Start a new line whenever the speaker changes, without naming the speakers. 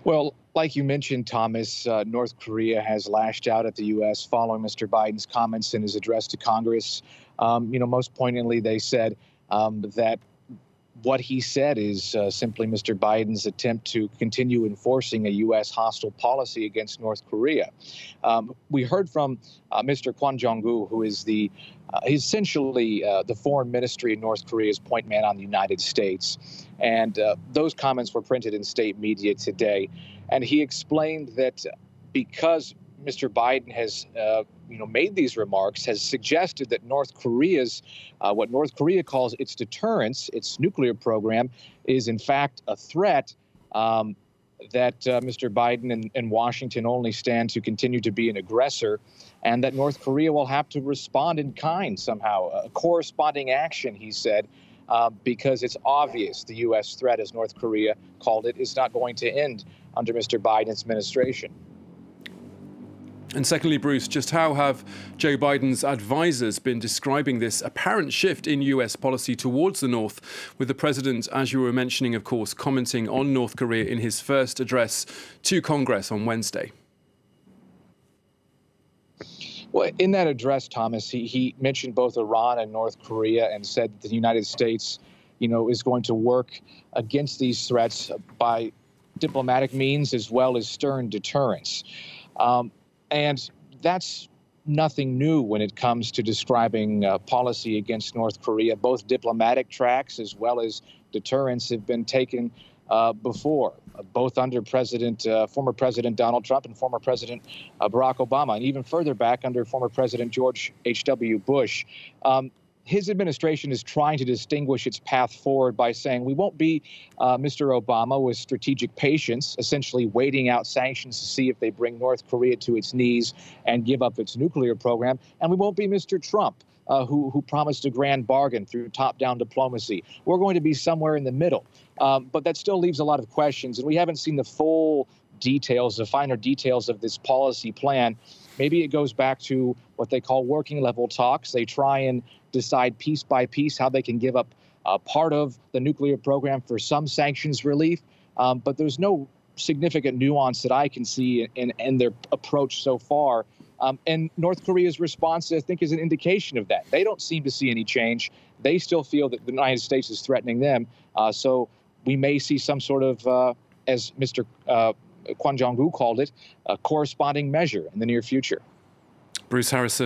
Well, like you mentioned, Thomas, North Korea has lashed out at the U.S. following Mr. Biden's comments in his address to Congress. Most poignantly, they said that what he said is simply Mr. Biden's attempt to continue enforcing a U.S. hostile policy against North Korea. We heard from Mr. Kwon Jong-un, who is essentially the foreign ministry in North Korea's point man on the United States. And those comments were printed in state media today. And he explained that because Mr. Biden has made these remarks, has suggested that North Korea's, what North Korea calls its deterrence, its nuclear program, is in fact a threat, that Mr. Biden and Washington only stand to continue to be an aggressor, and that North Korea will have to respond in kind somehow, a corresponding action, he said, because it's obvious the U.S. threat, as North Korea called it, is not going to end under Mr. Biden's administration.
And secondly, Bruce, just how have Joe Biden's advisors been describing this apparent shift in US policy towards the North, with the president, as you were mentioning, of course, commenting on North Korea in his first address to Congress on Wednesday?
Well, in that address, Thomas, he mentioned both Iran and North Korea and said that the United States, is going to work against these threats by diplomatic means as well as stern deterrence. And that's nothing new when it comes to describing policy against North Korea. Both diplomatic tracks as well as deterrence have been taken before, both under former President Donald Trump and former President Barack Obama, and even further back under former President George H.W. Bush. His administration is trying to distinguish its path forward by saying we won't be Mr. Obama with strategic patience, essentially waiting out sanctions to see if they bring North Korea to its knees and give up its nuclear program. And we won't be Mr. Trump, who promised a grand bargain through top-down diplomacy. We're going to be somewhere in the middle. But that still leaves a lot of questions, and we haven't seen the full details, the finer details of this policy plan. Maybe it goes back to what they call working level talks. They try and decide piece by piece how they can give up part of the nuclear program for some sanctions relief. But there's no significant nuance that I can see in their approach so far. And North Korea's response, I think, is an indication of that. They don't seem to see any change. They still feel that the United States is threatening them. So we may see some sort of, as Mr. Kwon Jong-un called it, a corresponding measure in the near future.
Bruce Harrison.